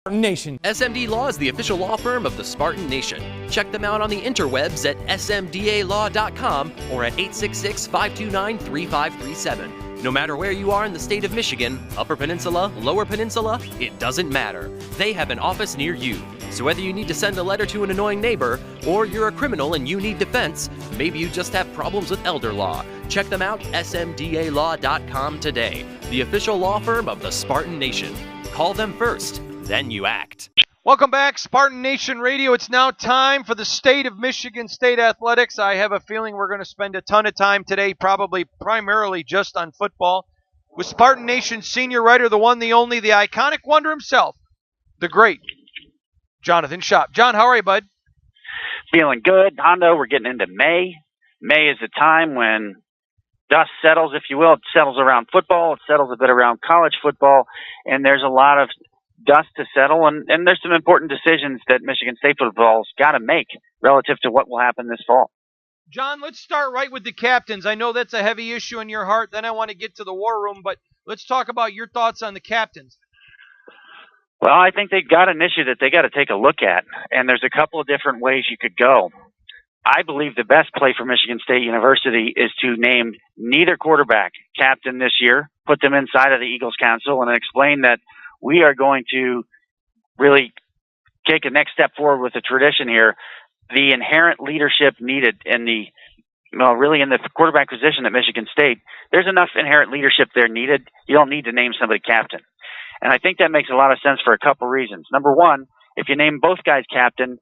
Nation. SMD Law is the official law firm of the Spartan Nation. Check them out on the interwebs at smdalaw.com or at 866-529-3537. No matter where you are in the state of Michigan, Upper Peninsula, Lower Peninsula, it doesn't matter. They have an office near you. So whether you need to send a letter to an annoying neighbor, or you're a criminal and you need defense, maybe you just have problems with elder law, check them out, smdalaw.com today. The official law firm of the Spartan Nation. Call them first, then you act. Welcome back, Spartan Nation Radio. It's now time for the State of Michigan State Athletics. I have a feeling we're going to spend a ton of time today, probably primarily just on football, with Spartan Nation senior writer, the one, the only, the iconic wonder himself, the great Jonathan Shop. John, how are you, bud? Feeling good. Hondo, we're getting into May. May is the time when dust settles, if you will. It settles around football. It settles a bit around college football. And there's a lot of dust to settle. And there's some important decisions that Michigan State football's got to make relative to what will happen this fall. John, let's start right with the captains. I know that's a heavy issue in your heart. Then I want to get to the war room. But let's talk about your thoughts on the captains. Well, I think they've got an issue that they got to take a look at. And there's a couple of different ways you could go. I believe the best play for Michigan State University is to name neither quarterback captain this year, put them inside of the Eagles Council, and explain that we are going to really take a next step forward with the tradition here. The inherent leadership needed in the quarterback position at Michigan State, there's enough inherent leadership there needed. You don't need to name somebody captain. And I think that makes a lot of sense for a couple reasons. Number one, if you name both guys captain,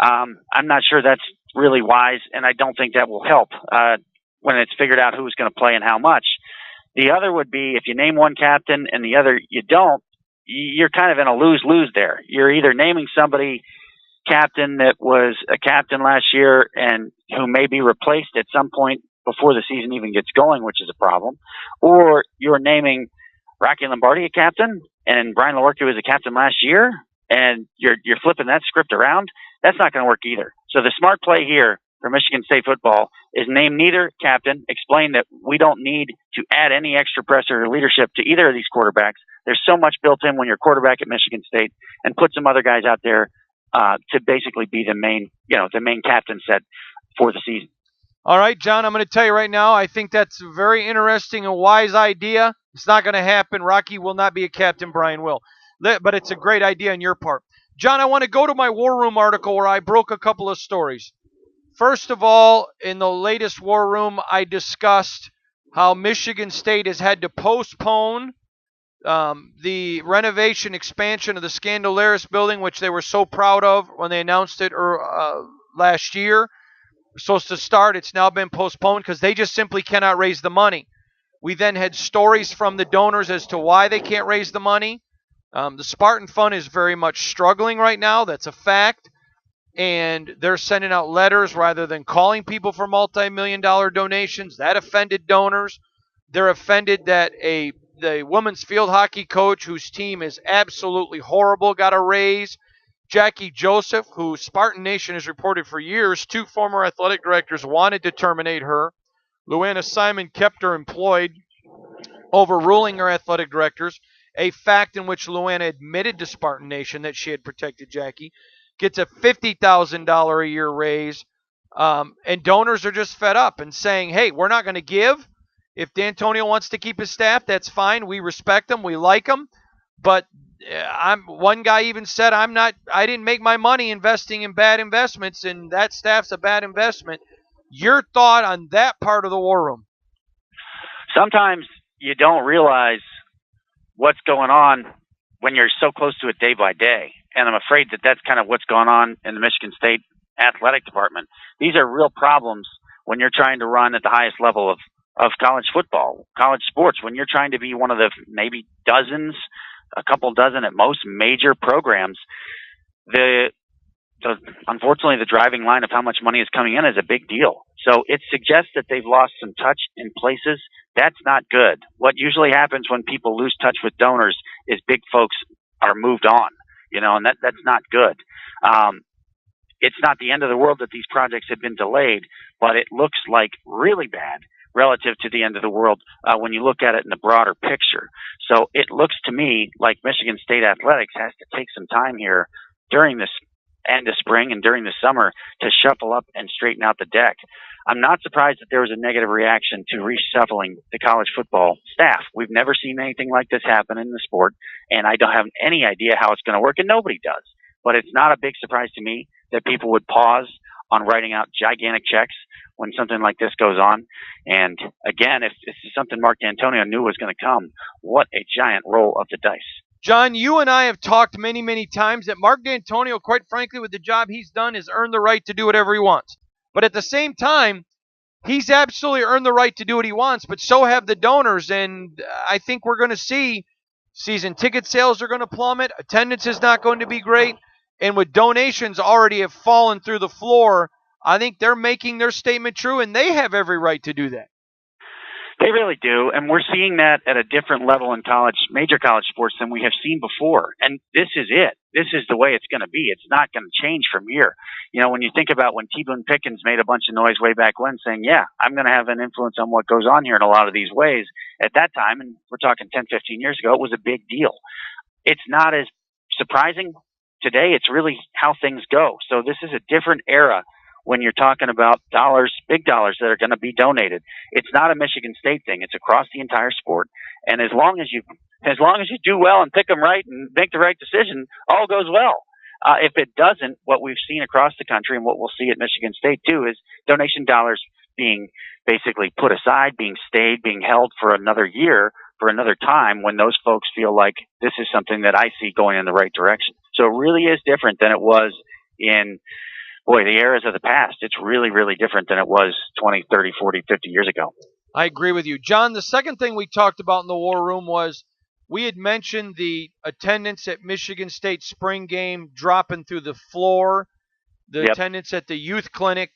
I'm not sure that's really wise, and I don't think that will help when it's figured out who's going to play and how much. The other would be if you name one captain and the other you don't, you're kind of in a lose-lose there. You're either naming somebody captain that was a captain last year and who may be replaced at some point before the season even gets going, which is a problem, or you're naming Rocky Lombardi a captain and Brian Lewerke was a captain last year, and you're flipping that script around. That's not going to work either. So the smart play here for Michigan State football is name neither captain, explain that we don't need to add any extra pressure or leadership to either of these quarterbacks. There's so much built in when you're quarterback at Michigan State, and put some other guys out there to basically be the main captain set for the season. All right, John, I'm going to tell you right now, I think that's a very interesting and wise idea. It's not going to happen. Rocky will not be a captain. Brian will. But it's a great idea on your part. John, I want to go to my War Room article where I broke a couple of stories. First of all, in the latest War Room, I discussed how Michigan State has had to postpone the renovation expansion of the Scandalaris building, which they were so proud of when they announced it last year. Supposed to start. It's now been postponed because they just simply cannot raise the money. We then had stories from the donors as to why they can't raise the money. The Spartan Fund is very much struggling right now. That's a fact. And they're sending out letters rather than calling people for multi-million-dollar donations. That offended donors. They're offended that the women's field hockey coach, whose team is absolutely horrible, got a raise. Jackie Joseph, who Spartan Nation has reported for years, 2 former athletic directors wanted to terminate her. Luana Simon kept her employed, overruling her athletic directors, a fact in which Luana admitted to Spartan Nation that she had protected Jackie, gets a $50,000 a year raise, and donors are just fed up and saying, hey, we're not going to give. If D'Antonio wants to keep his staff, that's fine. We respect him. We like him. But one guy even said, I didn't make my money investing in bad investments, and that staff's a bad investment. Your thought on that part of the War Room? Sometimes you don't realize what's going on when you're so close to it day by day. And I'm afraid that that's kind of what's going on in the Michigan State athletic department. These are real problems when you're trying to run at the highest level of college football, college sports, when you're trying to be one of the maybe dozens, a couple dozen at most major programs. Unfortunately, the driving line of how much money is coming in is a big deal. So it suggests that they've lost some touch in places. That's not good. What usually happens when people lose touch with donors is big folks are moved on, and that's not good. It's not the end of the world that these projects have been delayed, but it looks like really bad relative to the end of the world when you look at it in the broader picture. So it looks to me like Michigan State athletics has to take some time here during this end of spring and during the summer to shuffle up and straighten out the deck. I'm not surprised that there was a negative reaction to reshuffling the college football staff. We've never seen anything like this happen in the sport, and I don't have any idea how it's going to work, and nobody does. But it's not a big surprise to me that people would pause on writing out gigantic checks when something like this goes on. And again, if this is something Mark D'Antonio knew was going to come, what a giant roll of the dice. John, you and I have talked many, many times that Mark D'Antonio, quite frankly, with the job he's done, has earned the right to do whatever he wants. But at the same time, he's absolutely earned the right to do what he wants, but so have the donors. And I think we're going to see season ticket sales are going to plummet. Attendance is not going to be great. And with donations already have fallen through the floor, I think they're making their statement true, and they have every right to do that. They really do, and we're seeing that at a different level in college, major college sports than we have seen before. And this is it. This is the way it's going to be. It's not going to change from here. You know, when you think about when T. Boone Pickens made a bunch of noise way back when saying, yeah, I'm going to have an influence on what goes on here in a lot of these ways, at that time, and we're talking 10, 15 years ago, it was a big deal. It's not as surprising today. It's really how things go. So this is a different era when you're talking about dollars, big dollars that are going to be donated. It's not a Michigan State thing. It's across the entire sport. And as long as you do well and pick them right and make the right decision, all goes well. If it doesn't, what we've seen across the country and what we'll see at Michigan State too is donation dollars being basically put aside, being stayed, being held for another year, for another time when those folks feel like this is something that I see going in the right direction. So it really is different than it was in the eras of the past. It's really, really different than it was 20, 30, 40, 50 years ago. I agree with you. John, the second thing we talked about in the War Room was we had mentioned the attendance at Michigan State spring game dropping through the floor, the attendance at the youth clinic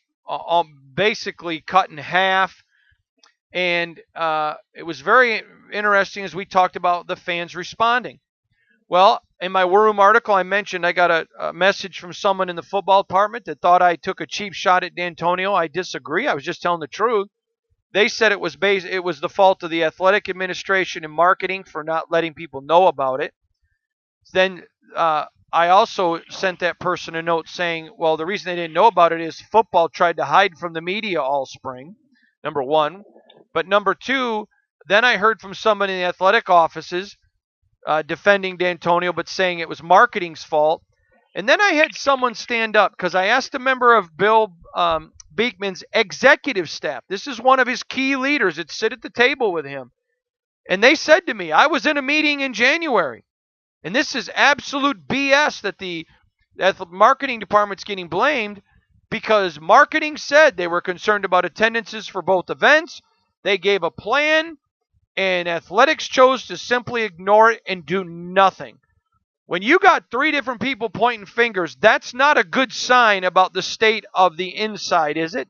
basically cut in half. And it was very interesting as we talked about the fans responding. Well, in my War Room article, I mentioned I got a message from someone in the football department that thought I took a cheap shot at D'Antonio. I disagree. I was just telling the truth. They said it was the fault of the athletic administration and marketing for not letting people know about it. Then I also sent that person a note saying, well, the reason they didn't know about it is football tried to hide from the media all spring, number one. But number two, then I heard from somebody in the athletic offices defending D'Antonio, but saying it was marketing's fault. And then I had someone stand up because I asked a member of Bill Beekman's executive staff. This is one of his key leaders that sit at the table with him. And they said to me, I was in a meeting in January, and this is absolute BS that the marketing department's getting blamed because marketing said they were concerned about attendances for both events. They gave a plan, and athletics chose to simply ignore it and do nothing. When you got three different people pointing fingers, that's not a good sign about the state of the inside, is it?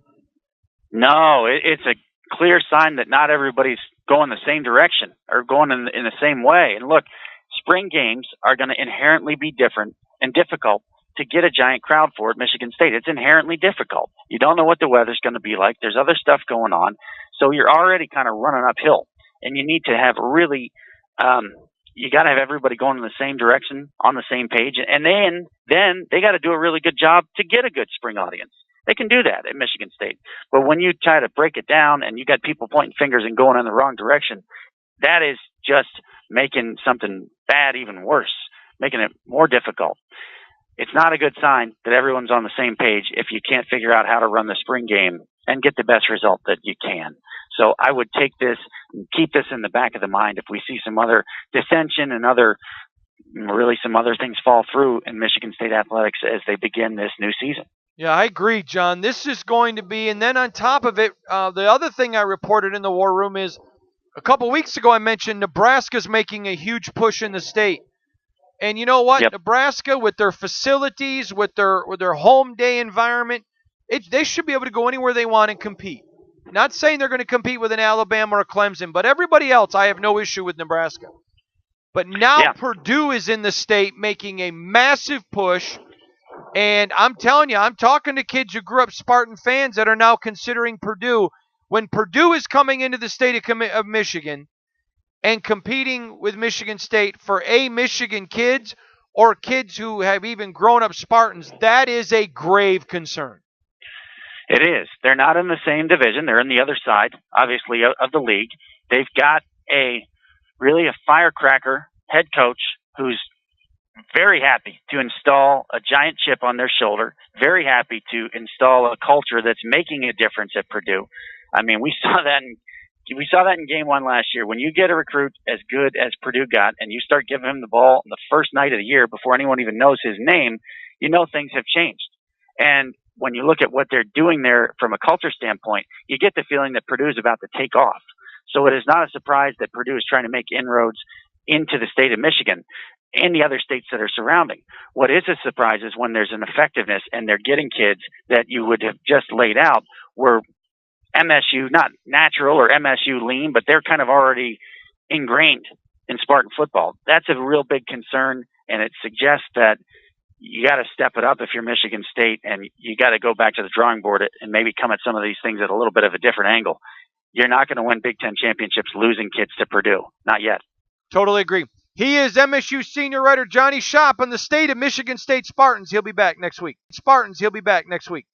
No, it's a clear sign that not everybody's going the same direction or going in the same way. And look, spring games are going to inherently be different and difficult to get a giant crowd for at Michigan State. It's inherently difficult. You don't know what the weather's going to be like. There's other stuff going on. So you're already kind of running uphill. And you need to have really, you got to have everybody going in the same direction, on the same page. And then they got to do a really good job to get a good spring audience. They can do that at Michigan State. But when you try to break it down and you got people pointing fingers and going in the wrong direction, that is just making something bad even worse, making it more difficult. It's not a good sign that everyone's on the same page if you can't figure out how to run the spring game and get the best result that you can. So I would take this and keep this in the back of the mind if we see some other dissension and some other things fall through in Michigan State athletics as they begin this new season. Yeah, I agree, John. This is going to be, and then on top of it, the other thing I reported in the War Room is a couple weeks ago I mentioned Nebraska's making a huge push in the state. And you know what? Yep. Nebraska, with their facilities, with their home day environment, they should be able to go anywhere they want and compete. Not saying they're going to compete with an Alabama or a Clemson, but everybody else, I have no issue with Nebraska. But now Purdue is in the state making a massive push. And I'm telling you, I'm talking to kids who grew up Spartan fans that are now considering Purdue. When Purdue is coming into the state of Michigan and competing with Michigan State for Michigan kids or kids who have even grown up Spartans, that is a grave concern. It is. They're not in the same division. They're in the other side, obviously, of the league. They've got really a firecracker head coach who's very happy to install a giant chip on their shoulder, very happy to install a culture that's making a difference at Purdue. I mean, we saw that in game one last year. When you get a recruit as good as Purdue got and you start giving him the ball the first night of the year before anyone even knows his name, you know things have changed. And when you look at what they're doing there from a culture standpoint, you get the feeling that Purdue is about to take off. So it is not a surprise that Purdue is trying to make inroads into the state of Michigan and the other states that are surrounding. What is a surprise is when there's an effectiveness and they're getting kids that you would have just laid out were MSU, not natural or MSU lean, but they're kind of already ingrained in Spartan football. That's a real big concern, and it suggests that you got to step it up if you're Michigan State, and you got to go back to the drawing board and maybe come at some of these things at a little bit of a different angle. You're not going to win Big Ten championships losing kids to Purdue. Not yet. Totally agree. He is MSU senior writer Johnny Shop on the state of Michigan State Spartans. He'll be back next week.